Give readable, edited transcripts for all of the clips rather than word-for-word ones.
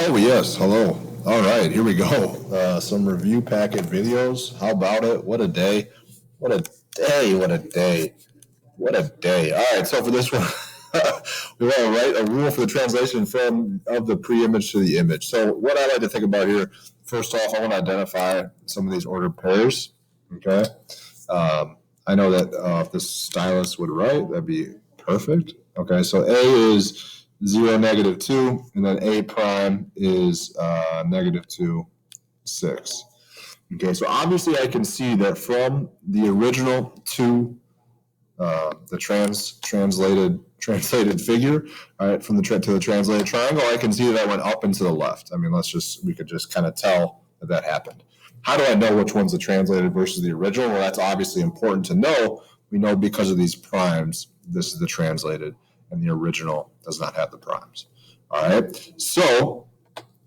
Oh, yes. Hello. All right, here we go. Some review packet videos. How about it? What a day. What a day. What a day. What a day. All right, so for this one, we want to write a rule for the translation from of the pre-image to the image. So what I like to think about here, first off, I want to identify some of these ordered pairs. Okay. I know that if the stylus would write, that'd be perfect. Okay, so A is 0, -2, and then A prime is -2, 6. Okay, so obviously I can see that from the original to the translated figure, all right, from the to the translated triangle, I can see that I went up and to the left. I mean, we could just kind of tell that happened. How do I know which one's the translated versus the original? Well, that's obviously important to know. We know because of these primes, this is the translated, and the original does not have the primes. All right, so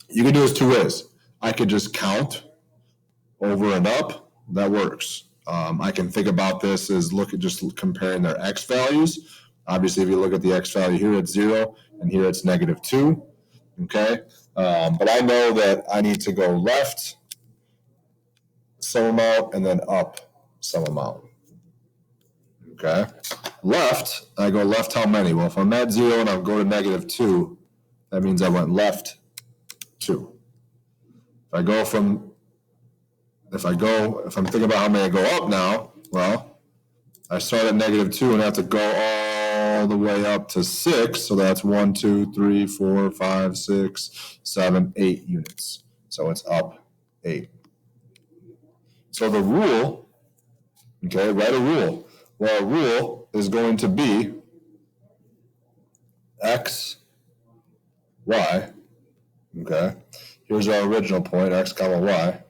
you can do this two ways. I could just count over and up. That works. I can think about this as just comparing their x values. Obviously, if you look at the x value here, it's 0, and here it's -2. Okay, but I know that I need to go left some amount and then up some amount. Okay, left, I go left how many? Well, if I'm at 0 and I'll go to -2, that means I went left 2. If I'm thinking about how many I go up now, well, I start at -2 and I have to go all the way up to 6. So that's 1, 2, 3, 4, 5, 6, 7, 8 units. So it's up 8. So the rule, okay, write a rule. Well, a rule is going to be x, y, okay. Here's our original point, x comma y.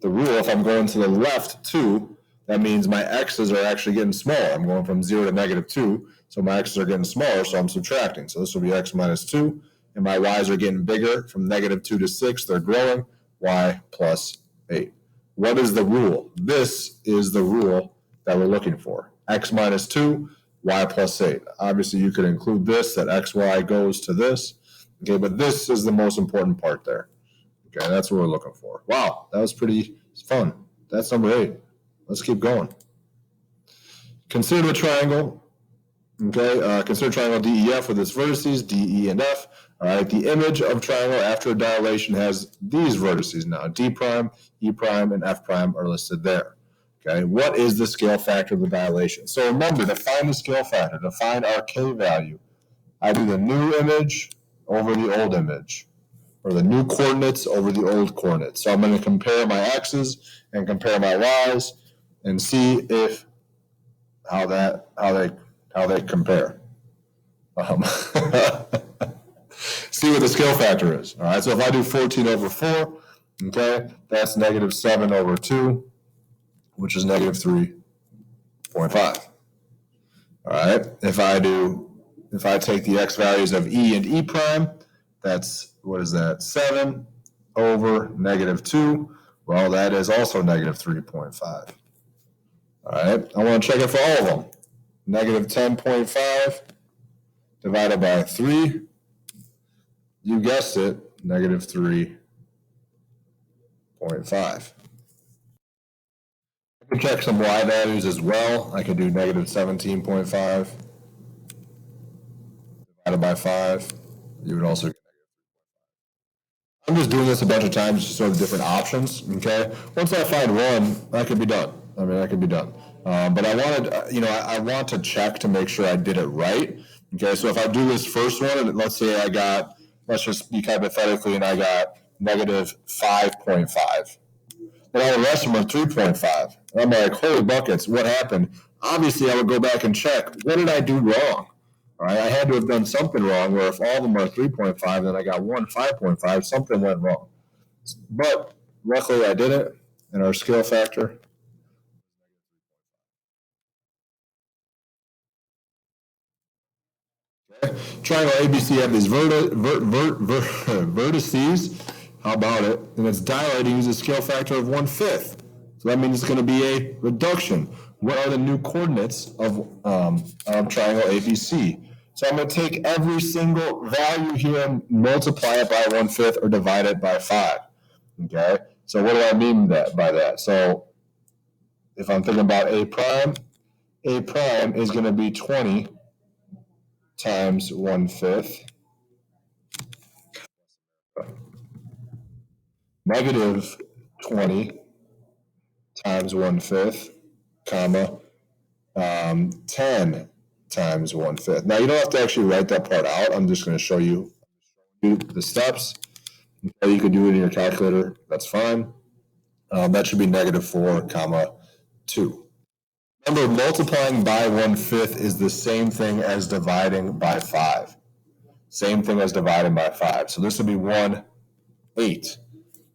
The rule, if I'm going to the left 2, that means my x's are actually getting smaller. I'm going from 0 to -2, so my x's are getting smaller, so I'm subtracting. So this will be x minus 2, and my y's are getting bigger from -2 to 6. They're growing, y plus 8. What is the rule? This is the rule that we're looking for. X minus 2, y plus 8. Obviously, you could include this, that xy goes to this. Okay, but this is the most important part there. Okay, that's what we're looking for. Wow, that was pretty fun. That's number 8. Let's keep going. Consider a triangle. Okay, consider triangle DEF with its vertices, D, E, and F. All right, the image of triangle after a dilation has these vertices now. D prime, E prime, and F prime are listed there. Okay, what is the scale factor of the dilation? So remember, to find the scale factor, to find our K value, I do the new image over the old image, or the new coordinates over the old coordinates. So I'm going to compare my x's and compare my y's and see how they compare. See what the scale factor is. All right, so if I do 14 over 4, okay, that's -7 over 2, which is -3.5. All right, if I take the x values of E and E prime, that's, what is that, 7 over -2. Well, that is also -3.5. All right, I want to check it for all of them. -10.5 divided by 3. You guessed it, -3.5. I can check some y values as well. I can do -17.5 divided by 5. You would also get I'm just doing this a bunch of times, just sort of different options, okay? Once I find one, I could be done. I could be done. But I wanted, I want to check to make sure I did it right, okay? So if I do this first one, and let's say let's just speak hypothetically, and I got -5.5. But all the rest of them are 3.5. And I'm like, holy buckets, what happened? Obviously, I would go back and check, what did I do wrong? All right, I had to have done something wrong, where if all of them are 3.5, then I got one 5.5, something went wrong. But luckily I did it, and our scale factor. Okay. Triangle ABC have these vertices. How about it? And it's dilating uses a scale factor of 1/5. So that means it's going to be a reduction. What are the new coordinates of triangle ABC? So I'm going to take every single value here and multiply it by 1/5 or divide it by 5. Okay? So what do I mean by that? So if I'm thinking about A prime is going to be 20 times 1/5 negative 20 times 1/5, comma, 10 times 1/5. Now, you don't have to actually write that part out. I'm just going to show you the steps. You can do it in your calculator. That's fine. That should be negative 4, comma, 2. Remember, multiplying by 1/5 is the same thing as dividing by 5. Same thing as dividing by 5. So this would be 1/8.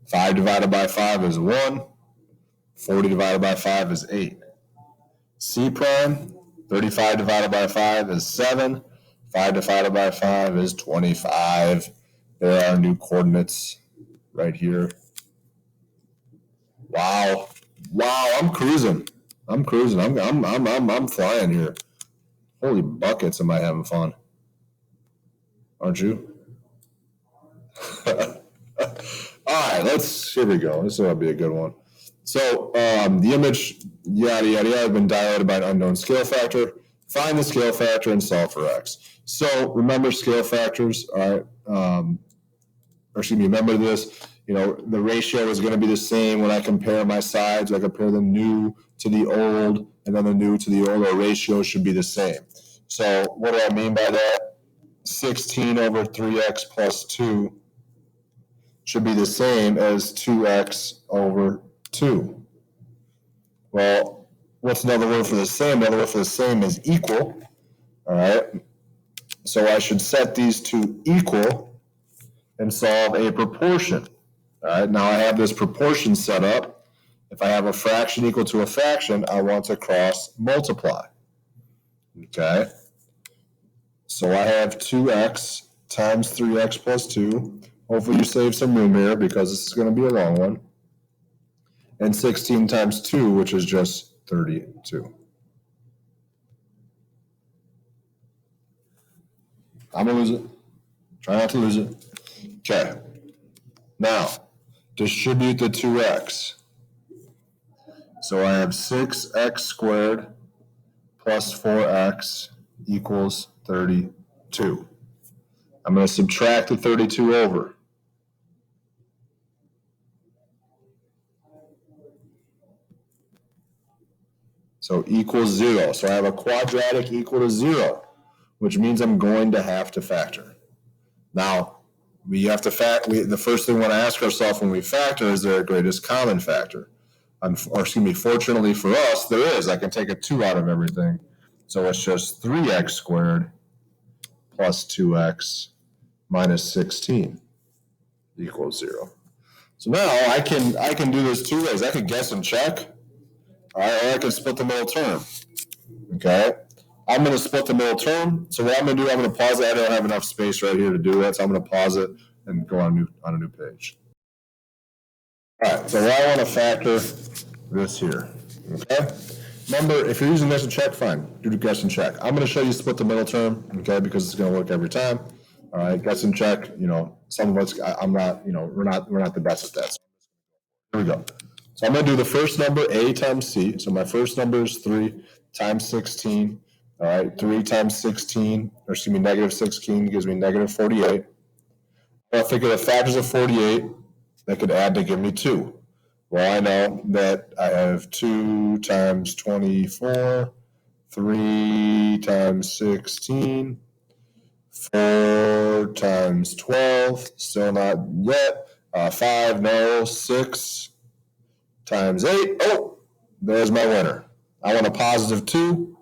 5 divided by 5 is 1. 40 divided by 5 is 8. C prime, 35 divided by 5 is 7. 5 divided by 5 is 25. There are new coordinates right here. Wow. Wow, I'm cruising. I'm flying here. Holy buckets, am I having fun? Aren't you? All right, here we go. This will be a good one. So the image, yada, yada, yada, has been dilated by an unknown scale factor. Find the scale factor and solve for x. So remember scale factors, all right? Remember this. The ratio is going to be the same when I compare my sides. I compare the new to the old, and then the new to the old. Our ratio should be the same. So what do I mean by that? 16 over 3x plus 2 should be the same as 2x over 2. Well, what's another word for the same? Another word for the same is equal. All right. So I should set these to equal and solve a proportion. All right. Now I have this proportion set up. If I have a fraction equal to a fraction, I want to cross multiply. Okay. So I have 2x times 3x plus 2. Hopefully you save some room here because this is going to be a long one. And 16 times 2, which is just 32. I'm going to lose it. Try not to lose it. Okay. Now, distribute the 2x. So I have 6x squared plus 4x equals 32. I'm going to subtract the 32 over. So equals 0. So I have a quadratic equal to 0, which means I'm going to have to factor. Now, we have to the first thing we want to ask ourselves when we factor, is there a greatest common factor? Fortunately for us, there is. I can take a 2 out of everything. So it's just 3x squared plus 2x minus 16 equals 0. So now I can do this two ways. I could guess and check. All right, or I can split the middle term. Okay, I'm going to split the middle term. So what I'm going to do, I'm going to pause it. I don't have enough space right here to do that, so I'm going to pause it and go on a new page. All right, so I want to factor this here. Okay, remember, if you're using guess and check, fine, do the guess and check. I'm going to show you split the middle term, okay, because it's going to work every time. All right, guess and check. Some of us, I'm not. We're not the best at that. So here we go. So I'm going to do the first number, a times c. So my first number is 3 times 16. All right, 3 times 16, or excuse me, negative 16 gives me negative 48. I think of the factors of 48 that could add to give me 2. Well, I know that I have 2 times 24, 3 times 16, 4 times 12, still not yet. 5, no, 6 times 8. Oh, there's my winner. I want a positive 2,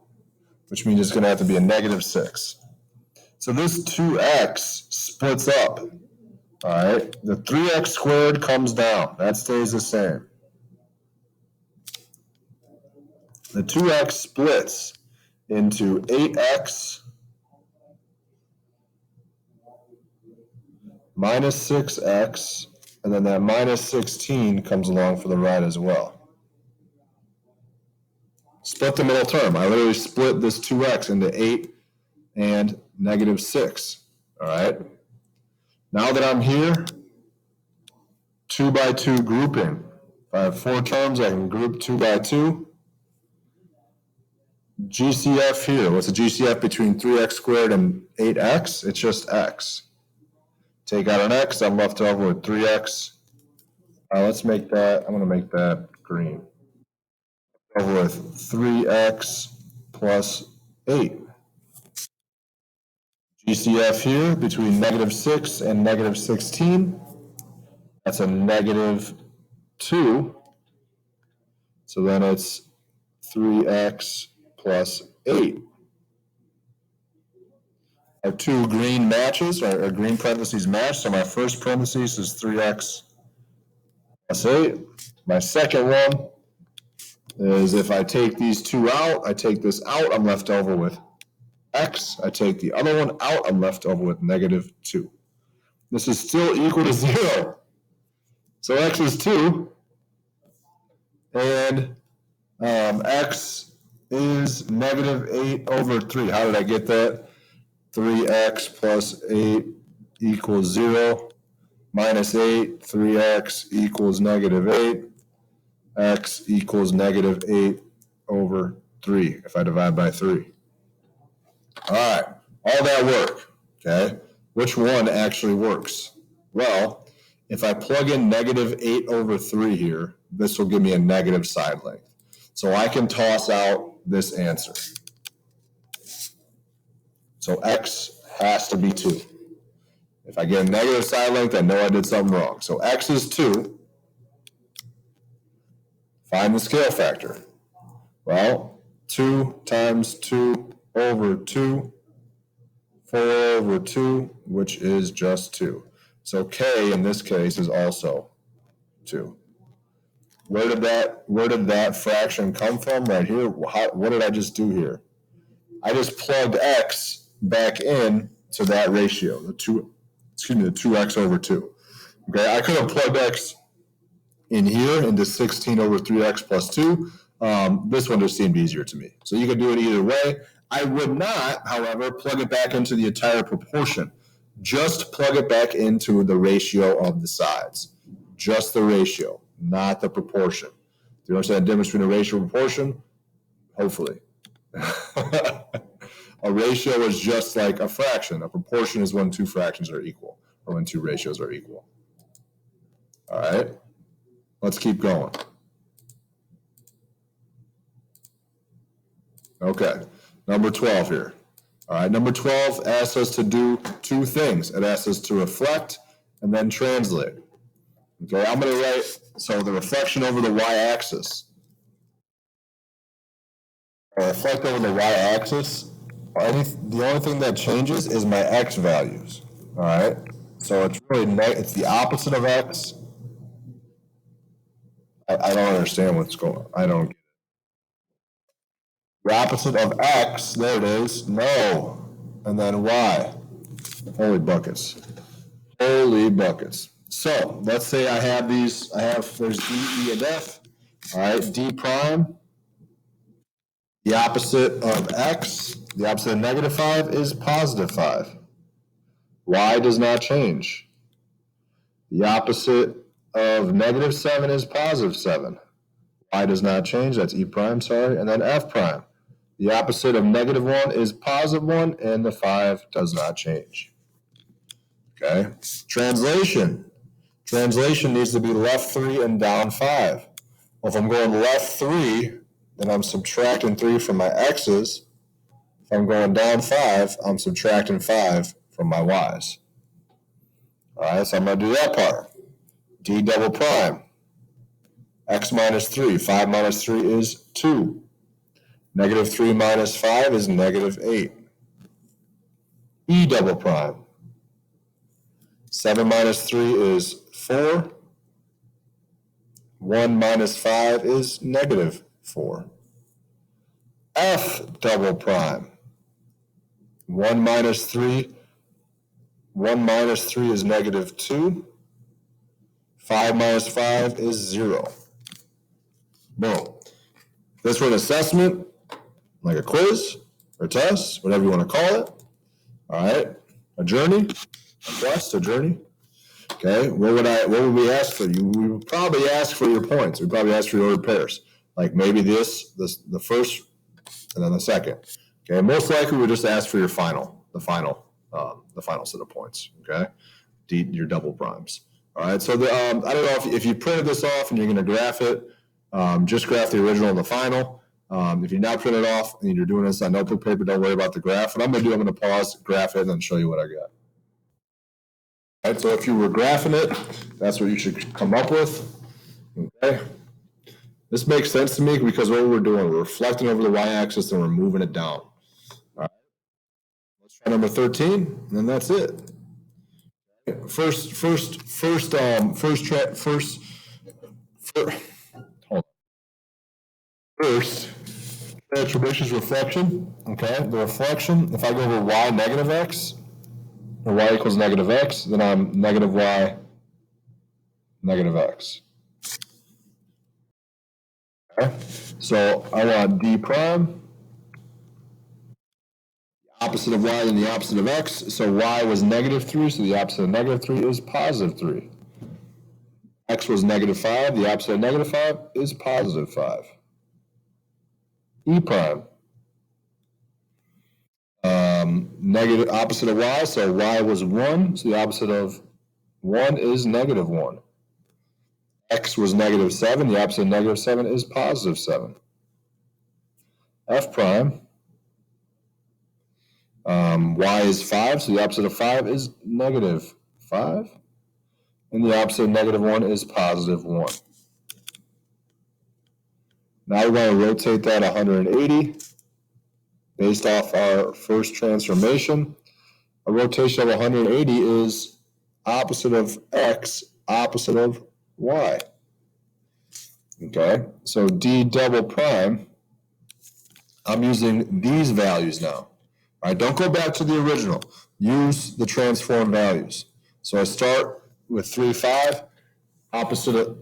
which means it's going to have to be a negative 6. So this 2x splits up. All right, the 3x squared comes down. That stays the same. The 2x splits into 8x minus 6x, and then that minus 16 comes along for the right as well. Split the middle term. I literally split this 2x into 8 and negative 6. All right. Now that I'm here, 2 by 2 grouping. If I have 4 terms, I can group 2 by 2. GCF here. What's the GCF between 3x squared and 8x? It's just x. Take out an x, I'm left over with 3x. Let's make that, I'm going to make that green. Over with 3x plus 8. GCF here between negative 6 and negative 16. That's a negative 2. So then it's 3x plus 8. Our two green matches, our green parentheses match. So my first parentheses is 3x plus 8. My second one is if I take these two out, I take this out, I'm left over with x. I take the other one out, I'm left over with negative 2. This is still equal to 0. So x is 2, and x is negative 8 over 3. How did I get that? 3x plus 8 equals 0. Minus 8, 3x equals negative 8. X equals negative 8 over 3 if I divide by 3. All right, all that work, okay? Which one actually works? Well, if I plug in negative 8 over 3 here, this will give me a negative side length. So I can toss out this answer. So x has to be 2. If I get a negative side length, I know I did something wrong. So x is 2. Find the scale factor. Well, 2 times 2 over 2, 4 over 2, which is just 2. So k in this case is also 2. Where did that fraction come from? Right here. What did I just do here? I just plugged x back in to that ratio, the 2x over 2. Okay, I could have plugged x in here into 16 over 3x plus 2. This one just seemed easier to me. So you could do it either way. I would not, however, plug it back into the entire proportion. Just plug it back into the ratio of the sides. Just the ratio, not the proportion. Do you understand the difference between a ratio and proportion? Hopefully. A ratio is just like a fraction. A proportion is when two fractions are equal, or when two ratios are equal. All right, let's keep going. Okay, number 12 here. All right, number 12 asks us to do two things. It asks us to reflect and then translate. Okay, I'm going to write, so the reflection over the y-axis. I reflect over the y-axis. The only thing that changes is my x values. All right, so it's really it's the opposite of x. I don't understand what's going on. I don't get it. The opposite of x, there it is, no. And then y. Holy buckets. Holy buckets. So let's say I have these, there's D, E, and F. All right, D prime. The opposite of x, the opposite of negative 5 is positive 5. Y does not change. The opposite of negative 7 is positive 7. Y does not change, that's E prime, sorry. And then F prime. The opposite of negative 1 is positive 1, and the 5 does not change. Okay? Translation. Translation needs to be left 3 and down 5. Well, if I'm going left 3, then I'm subtracting 3 from my x's. If I'm going down 5, I'm subtracting 5 from my y's. All right, so I'm going to do that part. D double prime. X minus 3. 5 minus 3 is 2. Negative 3 minus 5 is negative 8. E double prime. 7 minus 3 is 4. 1 minus 5 is negative 4. F double prime. 1 minus 3 is negative 2. 5 minus 5 is 0. Boom. This was an assessment, like a quiz or test, whatever you want to call it. All right, a journey, a quest, a journey. Okay, what would we ask for? We would probably ask for your points. We'd probably ask for your ordered pairs. Like maybe the first, and then the second. Okay, most likely we would just ask for your the final set of points. Okay, your double primes. All right, so I don't know if you printed this off and you're going to graph it, just graph the original and the final. If you're not printed off and you're doing this on notebook paper, don't worry about the graph. What I'm going to pause, graph it, and then show you what I got. All right, so if you were graphing it, that's what you should come up with. Okay. This makes sense to me because what we're doing, we're reflecting over the y-axis and we're moving it down. All right. Let's try number 13, and then that's it. First transformation is reflection. Okay, the reflection, if I go over y negative x, or y equals negative x, then I'm negative y negative x. Okay, so I want d prime, opposite of y and the opposite of x, so y was negative 3, so the opposite of negative 3 is positive 3. X was negative 5, the opposite of negative 5 is positive 5. E prime, negative opposite of y, so y was 1, so the opposite of 1 is negative 1. X was negative 7, the opposite of negative 7 is positive 7. F prime, y is 5, so the opposite of 5 is negative 5. And the opposite of negative 1 is positive 1. Now we're going to rotate that 180 based off our first transformation. A rotation of 180 is opposite of x, opposite of y. Okay, so d double prime, I'm using these values now. All right, don't go back to the original. Use the transform values. So I start with 3, 5, opposite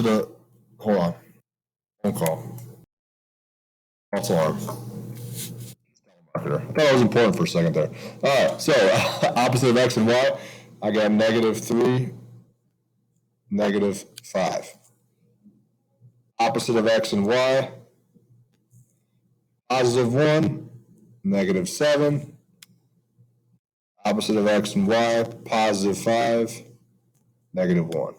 of, hold on, phone call. False alarm. I thought it was important for a second there. All right, so opposite of x and y, I got negative 3, negative 5. Opposite of x and y, positive 1, negative 7. Opposite of x and y, positive 5, negative 1. All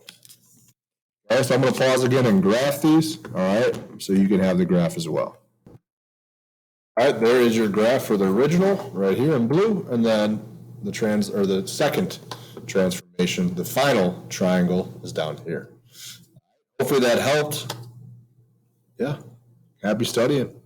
right, so I'm going to pause again and graph these, all right, so you can have the graph as well. All right, there is your graph for the original right here in blue, and then the second transformation, the final triangle is down here. Hopefully that helped. Yeah, happy studying.